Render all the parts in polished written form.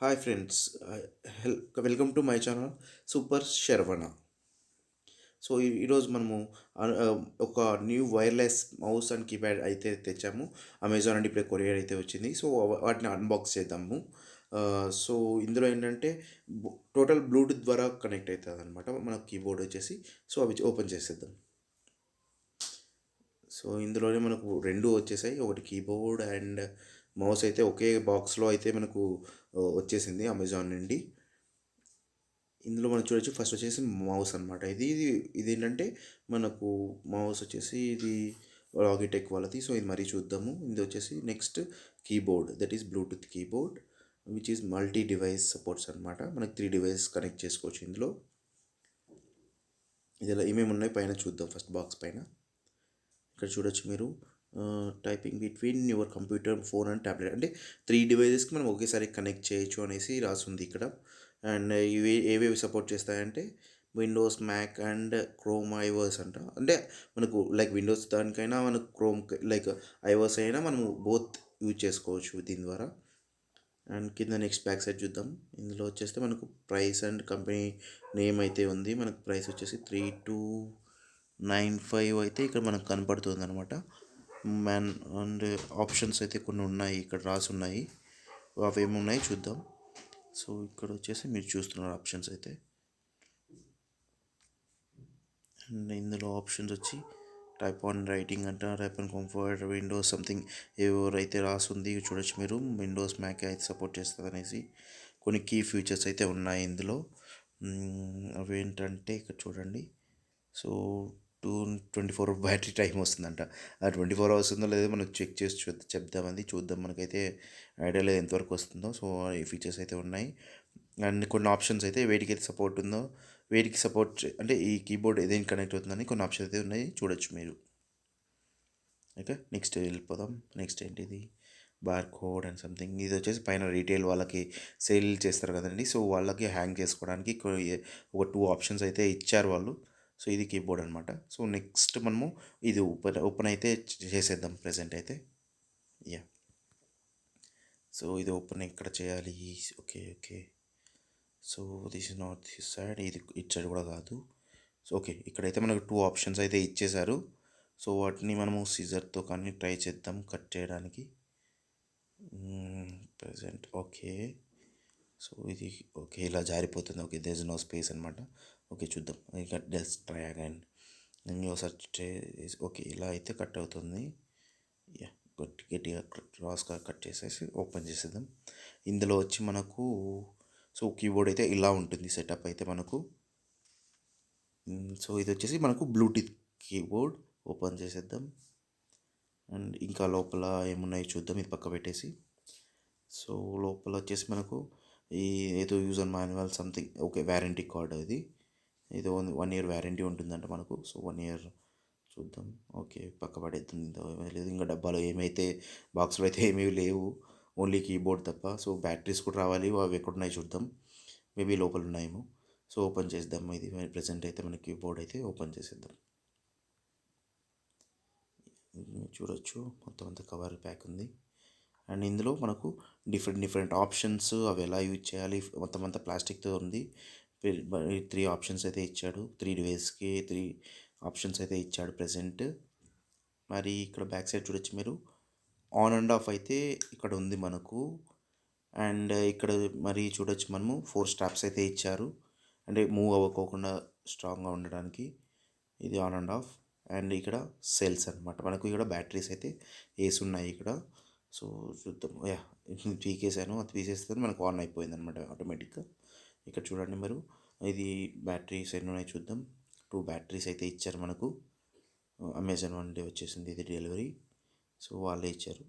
Hi friends, welcome to my channel super Saravana. So ఈరోజు మనము ఒక new wireless mouse and keypad అయితే తెచ్చాము. అమెజాన్ అండ్ ఇప్పుడే కొరియర్ అయితే వచ్చింది. సో వాటిని అన్బాక్స్ చేద్దాము. సో ఇందులో ఏంటంటే టోటల్ బ్లూటూత్ ద్వారా కనెక్ట్ అవుతుంది అనమాట మన కీబోర్డ్ వచ్చేసి. సో అవి ఓపెన్ చేసేద్దాం. సో ఇందులోనే మనకు రెండు వచ్చేసాయి, ఒకటి కీబోర్డ్ అండ్ మౌస్ అయితే ఒకే బాక్స్లో అయితే మనకు వచ్చేసింది అమెజాన్ నుండి. ఇందులో మనం చూడొచ్చు, ఫస్ట్ వచ్చేసి మౌస్ అనమాట. ఇది ఏంటంటే మనకు మౌస్ వచ్చేసి ఇది లాగిటెక్ వాళ్ళది. సో ఇది మరీ చూద్దాము. ఇది వచ్చేసి next keyboard, that is Bluetooth keyboard which is multi device supports అనమాట. మనకి 3 డివైస్ కనెక్ట్ చేసుకోవచ్చు ఇందులో. ఇలా ఏమేమి ఉన్నాయి పైన చూద్దాం. ఫస్ట్ బాక్స్ పైన ఇక్కడ చూడొచ్చు మీరు, typing between your computer, phone and tablet, అంటే 3 డివైజెస్కి మనం ఒకేసారి కనెక్ట్ చేయొచ్చు అనేసి రాసుంది ఇక్కడ. అండ్ ఇవి ఏవేవి సపోర్ట్ చేస్తాయంటే విండోస్, మ్యాక్ అండ్ క్రోమ్, ఐవర్స్ అంట. అంటే మనకు లైక్ విండోస్ దానికైనా మనకు క్రోమ్ లైక్ ఐవర్స్ అయినా మనము బోత్ యూజ్ చేసుకోవచ్చు దీని ద్వారా. అండ్ కింద నెక్స్ట్ బ్యాక్ సైడ్ చూద్దాం. ఇందులో వచ్చేస్తే మనకు ప్రైస్ అండ్ కంపెనీ నేమ్ అయితే ఉంది. మనకు ప్రైస్ వచ్చేసి 3295 అయితే ఇక్కడ మనకు కనపడుతుంది అనమాట. అండ్ ఆప్షన్స్ అయితే కొన్ని ఉన్నాయి, ఇక్కడ రాసి ఉన్నాయి. అవి ఏమున్నాయి చూద్దాం. సో ఇక్కడ వచ్చేసి మీరు చూస్తున్నారు ఆప్షన్స్ అయితే. అండ్ ఇందులో ఆప్షన్స్ వచ్చి టైప్ ఆన్ రైటింగ్ అంట, type on comfort, Windows something ఎవరైతే రాసుంది చూడొచ్చు మీరు. విండోస్, మ్యాక్ అయితే సపోర్ట్ చేస్తుంది అనేసి కొన్ని కీ ఫీచర్స్ అయితే ఉన్నాయి ఇందులో. అవి ఏంటంటే ఇక్కడ చూడండి. సో 24 బ్యాటరీ టైం వస్తుందంట. ఆ 24 అవర్స్ ఉందో లేదో మనం చెక్ చేసి చెప్దామంది, చూద్దాం. మనకైతే ఐడియా లేదు ఎంతవరకు వస్తుందో. సో ఈ ఫీచర్స్ అయితే ఉన్నాయి. అండ్ కొన్ని ఆప్షన్స్ అయితే వేటికైతే సపోర్ట్ ఉందో, వేటికి సపోర్ట్ అంటే ఈ కీబోర్డ్ ఏదైనా కనెక్ట్ అవుతుందని కొన్ని ఆప్షన్స్ అయితే ఉన్నాయి, చూడొచ్చు మీరు. ఓకే, నెక్స్ట్ వెళ్ళిపోదాం. నెక్స్ట్ ఏంటిది, బార్ కోడ్ అండ్ సంథింగ్. ఇది వచ్చేసి పైన రీటైల్ వాళ్ళకి సేల్ చేస్తారు కదండి. సో వాళ్ళకి హ్యాంగ్ చేసుకోవడానికి ఒక 2 ఆప్షన్స్ అయితే ఇచ్చారు వాళ్ళు. సో ఇది కీబోర్డ్ అనమాట. సో నెక్స్ట్ మనము ఇది ఓపెన్ అయితే చేసేద్దాం ప్రజెంట్ అయితే. యా, సో ఇది ఓపెన్ ఎక్కడ చేయాలి? Okay okay. So this is not this side, ఇది ఇటు సైడ్ కూడా కాదు. సో ఓకే, ఇక్కడైతే మనకు 2 ఆప్షన్స్ అయితే ఇచ్చేశారు. సో వాటిని మనము సిజర్తో కానీ ట్రై చేద్దాం కట్ చేయడానికి. Present okay. సో ఇది ఓకే, ఇలా జారిపోతుంది. Okay, there is no space అనమాట. ఓకే చూద్దాం, ఇక జస్ట్ ట్రై అగైన్. ఒకసారి ఓకే, ఇలా అయితే కట్ అవుతుంది. యా, గట్టిగా క్రాస్గా కట్ చేసేసి ఓపెన్ చేసేద్దాం. ఇందులో వచ్చి మనకు సో కీబోర్డ్ అయితే ఇలా ఉంటుంది సెటప్ అయితే మనకు. సో ఇది వచ్చేసి మనకు బ్లూటూత్ కీబోర్డ్. ఓపెన్ చేసేద్దాం. అండ్ ఇంకా లోపల ఏమున్నాయో చూద్దాం, ఇది పక్క పెట్టేసి. సో లోపల వచ్చేసి మనకు ఈ ఏదో user manual something, okay warranty card ఇది. ఏదో 1 ఇయర్ వ్యారంటీ ఉంటుందంట మనకు. సో 1 ఇయర్ చూద్దాం. ఓకే, పక్క పడేద్దాం. లేదు, ఇంకా డబ్బాలో ఏమైతే బాక్స్లో అయితే ఏమీ లేవు, ఓన్లీ కీబోర్డ్ తప్ప. సో బ్యాటరీస్ కూడా రావాలి, అవి ఎక్కడున్నాయి చూద్దాం. మేబీ లోపల ఉన్నాయేమో. సో ఓపెన్ చేద్దాం. ఇది ప్రజెంట్ అయితే మన కీబోర్డ్ అయితే ఓపెన్ చేసేద్దాం. చూడొచ్చు మొత్తం అంతా కవర్ ప్యాక్ ఉంది. అండ్ ఇందులో మనకు డిఫరెంట్ ఆప్షన్స్, అవి ఎలా యూజ్ చేయాలి, మొత్తం అంతా ప్లాస్టిక్తో ఉంది. 3 ఆప్షన్స్ అయితే ఇచ్చాడు. 3 డివైస్కి 3 ఆప్షన్స్ అయితే ఇచ్చాడు ప్రజెంట్. మరి ఇక్కడ బ్యాక్ సైడ్ చూడొచ్చు మీరు, ఆన్ అండ్ ఆఫ్ అయితే ఇక్కడ ఉంది మనకు. అండ్ ఇక్కడ మరి చూడొచ్చు మనము 4 స్ట్రాప్స్ అయితే ఇచ్చారు, అంటే మూవ్ అవ్వకోకుండా స్ట్రాంగ్గా ఉండడానికి. ఇది ఆన్ అండ్ ఆఫ్. అండ్ ఇక్కడ సెల్స్ అనమాట. మనకు ఇక్కడ బ్యాటరీస్ అయితే వేసి ఉన్నాయి ఇక్కడ. సో చూద్దాం. యా, తీసేసాను, అది తీసేస్తే మనకు ఆన్ అయిపోయింది అనమాట ఆటోమేటిక్గా. ఇక్కడ చూడండి మీరు, ఇది బ్యాటరీస్ ఎన్ని ఉన్నాయి చూద్దాం. 2 బ్యాటరీస్ అయితే ఇచ్చారు మనకు. అమెజాన్ వన్ డే వచ్చేసింది ఇది డెలివరీ. సో వాళ్ళే ఇచ్చారు.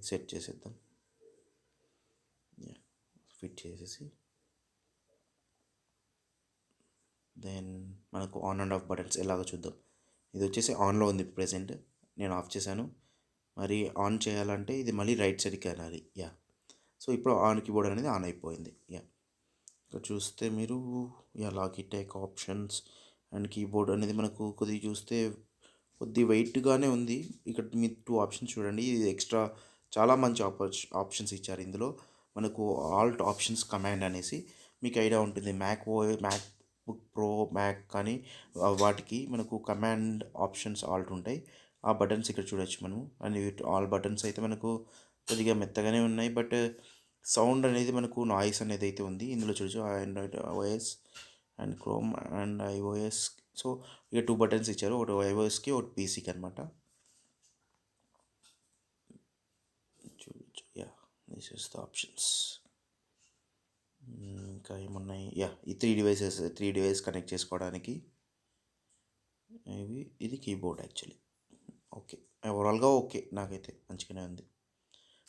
సెట్ చేసేద్దాం. ఫిట్ చేసేసి దెన్ మనకు ఆన్ అండ్ ఆఫ్ బటన్స్ ఎలాగో చూద్దాం. ఇది వచ్చేసి ఆన్లో ఉంది ప్రెజెంట్, నేను ఆఫ్ చేశాను. మరి ఆన్ చేయాలంటే ఇది మళ్ళీ రైట్ సైడ్కి వెళ్ళాలి. యా, సో ఇప్పుడు ఆన్ కీబోర్డ్ అనేది ఆన్ అయిపోయింది. యా, ఇక్కడ చూస్తే మీరు, yeah Logitech options and keyboard అనేది మనకు కొద్దిగా చూస్తే కొద్ది వెయిట్గానే ఉంది. ఇక్కడ మీరు 2 ఆప్షన్స్ చూడండి. ఇది ఎక్స్ట్రా చాలా మంచి ఆప్షన్స్ ఇచ్చారు ఇందులో. మనకు ఆల్ట్ ఆప్షన్స్ కమాండ్ అనేసి మీకు ఐడియా ఉంటుంది. మ్యాక్ బుక్ ప్రో, మ్యాక్ కానీ వాటికి మనకు కమాండ్ ఆప్షన్స్ ఆల్ట్ ఉంటాయి. ఆ బటన్స్ ఇక్కడ చూడొచ్చు మనం. అండ్ ఆల్ బటన్స్ అయితే మనకు కొద్దిగా మెత్తగానే ఉన్నాయి, బట్ సౌండ్ అనేది మనకు నాయిస్ అనేది అయితే ఉంది. ఇందులో చూడొచ్చు Android OS and chrome and iOS. So ఇక 2 బటన్స్ ఇచ్చారు, ఒకటి ఐఓఎస్కి ఒకటి పీసీకి అనమాట. చూడొచ్చు. Yeah, this is the options. ఇంకా ఏమున్నాయి? యా, ఈ 3 డివైస్ కనెక్ట్ చేసుకోవడానికి ఇది కీబోర్డ్ యాక్చువల్లీ. ఓకే, ఓవరాల్గా ఓకే, నాకైతే మంచిగానే ఉంది.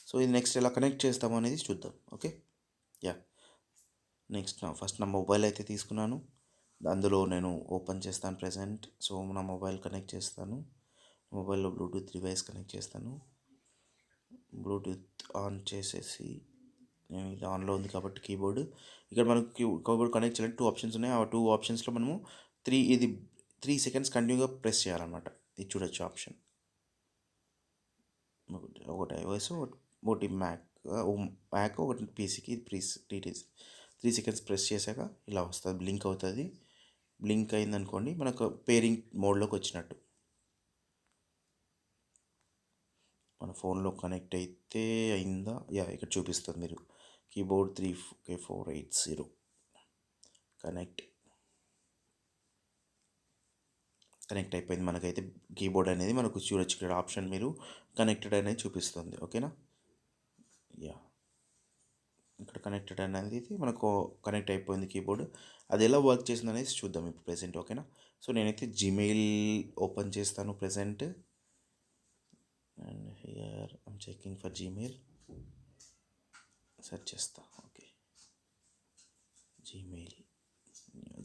సో ఇది నెక్స్ట్ ఎలా కనెక్ట్ చేస్తామో అనేది చూద్దాం. Okay, yeah. నెక్స్ట్ ఫస్ట్ నా మొబైల్ అయితే తీసుకున్నాను, అందులో నేను ఓపెన్ చేస్తాను ప్రెజెంట్. సో నా మొబైల్ కనెక్ట్ చేస్తాను, మొబైల్లో బ్లూటూత్ డివైస్ కనెక్ట్ చేస్తాను. బ్లూటూత్ ఆన్ చేసేసి, నేను ఇది ఆన్లో ఉంది కాబట్టి కీబోర్డ్ ఇక్కడ మనకు కీబోర్డ్ కనెక్ట్ చేయాలంటే 2 ఆప్షన్స్ ఉన్నాయి. ఆ 2 ఆప్షన్స్లో మనము 3 సెకండ్స్ కంటిన్యూగా ప్రెస్ చేయాలన్నమాట. ఇది చూడొచ్చు ఆప్షన్. ఒకటి ఐఓఎస్, ఒకటి మ్యాక్, ఒకటి పీసీకి. డీటెయిల్స్ 3 సెకండ్స్ ప్రెస్ చేశాక ఇలా వస్తుంది, బ్లింక్ అవుతుంది. బ్లింక్ అయిందనుకోండి మనకు పేరింగ్ మోడ్లోకి వచ్చినట్టు. మన ఫోన్లో కనెక్ట్ అయితే అయిందా? యా, ఇక్కడ చూపిస్తుంది మీరు కీబోర్డ్ 3K480 కనెక్ట్ అయిపోయింది. మనకైతే కీబోర్డ్ అనేది మనకు చూడొచ్చు ఇక్కడ ఆప్షన్, మీరు కనెక్టెడ్ అనేది చూపిస్తుంది. ఓకేనా? యా, ఇక్కడ కనెక్టెడ్ అనేది మనకు కనెక్ట్ అయిపోయింది కీబోర్డ్. అది ఎలా వర్క్ చేసింది అనేది చూద్దాం ఇప్పుడు ప్రెసెంట్. ఓకేనా? సో నేనైతే జీమెయిల్ ఓపెన్ చేస్తాను present. And here I'm checking for Gmail, search చేస్తా. ఓకే,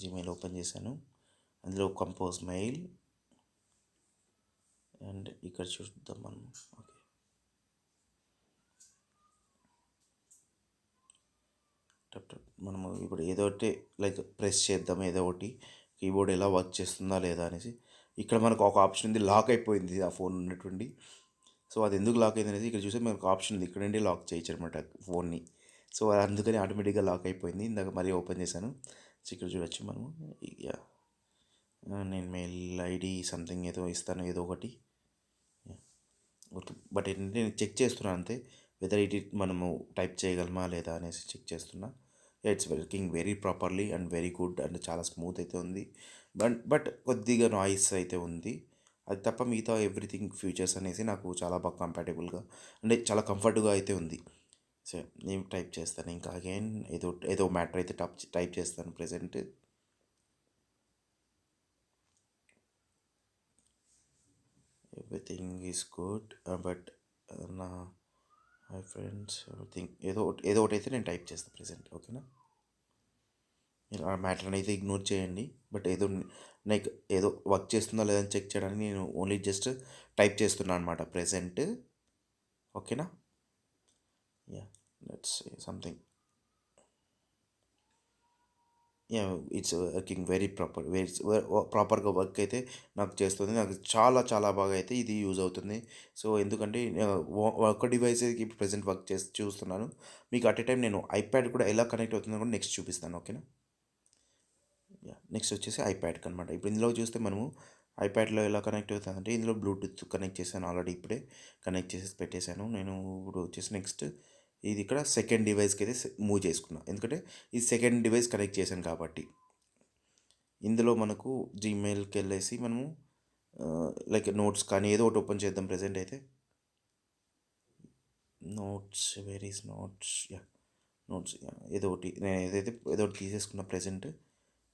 జీమెయిల్ ఓపెన్ చేశాను, అందులో కంపోజ్ మెయిల్ అండ్ ఇక్కడ చూద్దాం మనం. ఓకే, మనము ఇప్పుడు ఏదో ఒకటి లైక్ ప్రెస్ చేద్దాం, ఏదో ఒకటి కీబోర్డ్ ఎలా వర్క్ చేస్తుందా లేదా అనేసి. ఇక్కడ మనకు ఒక ఆప్షన్ ఉంది, లాక్ అయిపోయింది ఆ ఫోన్ ఉన్నటువంటి. సో అది ఎందుకు లాక్ అయింది అనేది ఇక్కడ చూస్తే మనకు ఆప్షన్ ఉంది, ఇక్కడ నుండి లాక్ చేయొచ్చు అనమాట ఫోన్ని. సో అందుకని ఆటోమేటిక్గా లాక్ అయిపోయింది. ఇందాక మరీ ఓపెన్ చేశాను. సో ఇక్కడ చూడొచ్చు మనము. యా, నేను మెయిల్ ఐడి సంథింగ్ ఏదో ఇస్తాను, ఏదో ఒకటి. ఓకే, బట్ ఏంటంటే నేను చెక్ చేస్తున్నాను అంతే, వెదర్ మనము టైప్ చేయగలమా లేదా అనేసి చెక్ చేస్తున్నా. It's working very properly and very good and చాలా స్మూత్ అయితే ఉంది. బట్ కొద్దిగా నాయిస్ అయితే ఉంది. అది తప్ప మిగతా ఎవ్రీథింగ్ ఫీచర్స్ అనేసి నాకు చాలా బాగా కంపాటబుల్గా అంటే చాలా కంఫర్ట్గా అయితే ఉంది. సో నేను టైప్ చేస్తాను ఇంకా అగైన్ ఏదో మ్యాటర్ అయితే టైప్ చేస్తాను present. Everything is good, but నా హాయ్ ఫ్రెండ్స్ ఎవ్రీథింగ్ ఏదో ఒకటి అయితే నేను టైప్ చేస్తాను ప్రెసెంట్. ఓకేనా? మీరు ఆ మ్యాటర్ని అయితే ఇగ్నోర్ చేయండి, బట్ లైక్ ఏదో వర్క్ చేస్తుందో లేదని చెక్ చేయడానికి నేను ఓన్లీ జస్ట్ టైప్ చేస్తున్నాను అనమాట ప్రెసెంట్. ఓకేనా? Yeah, let's say something. Yeah, it's working very ప్రాపర్గా వర్క్ అయితే నాకు చేస్తుంది. నాకు చాలా చాలా బాగా అయితే ఇది యూజ్ అవుతుంది. సో ఎందుకంటే ఒక డివైస్ ఇప్పుడు ప్రెసెంట్ వర్క్ చేసి చూస్తున్నాను. మీకు అట్ ఏ టైం నేను ఐప్యాడ్ కూడా ఎలా కనెక్ట్ అవుతుందో కూడా నెక్స్ట్ చూపిస్తాను. ఓకేనా? యా, నెక్స్ట్ వచ్చేసి ఐప్యాడ్కి అనమాట. ఇప్పుడు ఇందులో చూస్తే మనము ఐప్యాడ్లో ఎలా కనెక్ట్ అవుతుందంటే ఇందులో బ్లూటూత్ కనెక్ట్ చేశాను ఆల్రెడీ, ఇప్పుడే కనెక్ట్ చేసి పెట్టేశాను నేను. ఇప్పుడు వచ్చేసి నెక్స్ట్ ఇది ఇక్కడ సెకండ్ డివైస్కి అయితే మూవ్ చేసుకున్నాను, ఎందుకంటే ఈ సెకండ్ డివైస్ కనెక్ట్ చేశాను కాబట్టి. ఇందులో మనకు జీమెయిల్కి వెళ్ళేసి మనము లైక్ నోట్స్ కానీ ఏదో ఒకటి ఓపెన్ చేద్దాం ప్రెసెంట్ అయితే. Notes, where is notes? Yeah, notes. ఏదో ఒకటి నేను ఏదో ఒకటి తీసేసుకున్నా ప్రెసెంట్.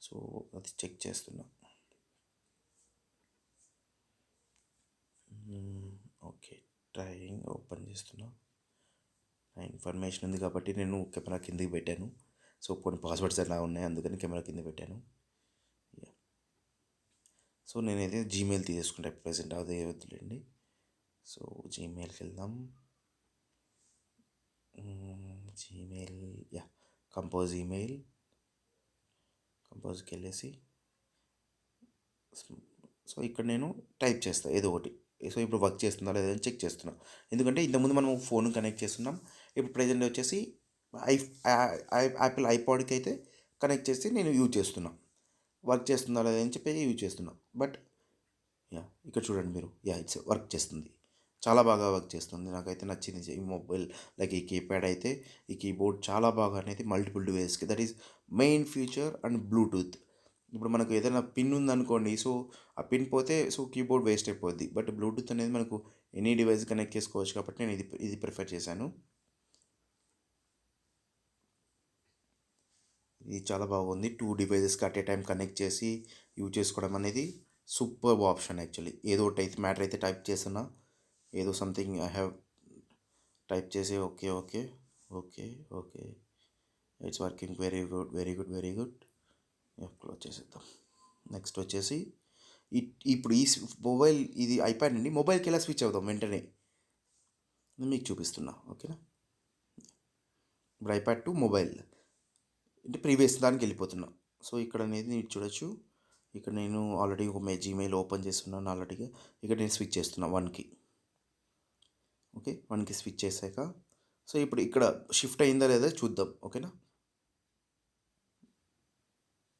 సో అది చెక్ చేస్తున్నా. ఓకే, ట్రైయింగ్ ఓపెన్ చేస్తున్నా. ఇన్ఫర్మేషన్ ఉంది కాబట్టి నేను కెమెరా కిందకి పెట్టాను. సో కొన్ని పాస్వర్డ్స్ ఎలా ఉన్నాయి అందుకని కెమెరా కింద పెట్టాను. సో నేనైతే జీమెయిల్ తీసేసుకుంటా ప్రెసెంట్, అదే వద్దులేండి. సో జీమెయిల్కి వెళ్దాం. జీమెయిల్, యా, కంపోజ్కి వెళ్ళేసి సో ఇక్కడ నేను టైప్ చేస్తాను ఏదో ఒకటి. సో ఇప్పుడు వర్క్ చేస్తుందా లేదా అని చెక్ చేస్తున్నా, ఎందుకంటే ఇంతకుముందు మనం ఫోన్ కనెక్ట్ చేస్తున్నాం. ఇప్పుడు ప్రెజెంట్ వచ్చేసి ఐ యాపిల్ ఐపాడ్కి అయితే కనెక్ట్ చేసి నేను యూజ్ చేస్తున్నా. వర్క్ చేస్తుందా లేదా అని చెప్పి యూజ్ చేస్తున్నా. But yeah! ఇక్కడ చూడండి మీరు. యాహ్! ఇట్స్ వర్క్ చేస్తుంది. చాలా బాగా వర్క్ చేస్తుంది. నాకైతే నచ్చింది. ఈ మొబైల్ లైక్ ఈ కీప్యాడ్ అయితే ఈ కీబోర్డ్ చాలా బాగా అనేది మల్టిపుల్ డివైస్‌కి that is main feature and Bluetooth. ఇప్పుడు మనకు ఏదైనా పిన్ ఉందనుకోండి. సో, ఆ పిన్ పోతే సో, కీబోర్డ్ వేస్ట్ అయిపోద్ది. బట్ బ్లూటూత్ అనేది మనకు ఎనీ డివైస్ కనెక్ట్ చేసుకోవచ్చు కాబట్టి నేను ఇది ప్రిఫర్ చేశాను. ఇది చాలా బాగుంది. 2 డివైసెస్‌కి అట్ ఏ టైమ్ కనెక్ట్ చేసి యూజ్ చేసుకోవడం అనేది సూపర్బ్ ఆప్షన్ యాక్చువల్లీ. ఏదో ఒకటైతే మ్యాటర్ అయితే టైప్ చేస్తున్నా. ఏదో సంథింగ్ ఐ హావ్ టైప్ చేసి okay, okay, okay, okay. It's working very good, very good, very good. Close చేసేద్దాం. నెక్స్ట్ వచ్చేసి ఇప్పుడు ఈ మొబైల్ ఇది ఐప్యాడ్ నుండి మొబైల్కి ఎలా స్విచ్ అవుదాం వెంటనే నేను మీకు చూపిస్తున్నా. ఓకేనా? ఇప్పుడు ఐప్యాడ్ టు మొబైల్ అంటే ప్రీవియస్ దానికి వెళ్ళిపోతున్నా. సో ఇక్కడ అనేది మీరు చూడొచ్చు. ఇక్కడ నేను ఆల్రెడీ ఒక జీమెయిల్ ఓపెన్ చేస్తున్నాను ఆల్రెడీగా. ఇక్కడ నేను స్విచ్ చేస్తున్నా 1కి. ఓకే, 1కి స్విచ్ చేశాక సో ఇప్పుడు ఇక్కడ షిఫ్ట్ అయిందా లేదా చూద్దాం. ఓకేనా?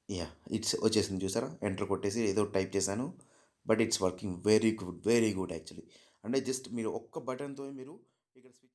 యాహ్! ఇట్స్ వచ్చేసింది చూసారా? ఎంటర్ కొట్టేసి ఏదో టైప్ చేశాను. But it's working very good, very good actually. అంటే జస్ట్ మీరు ఒక్క బటన్‌తో మీరు ఇక్కడ స్విచ్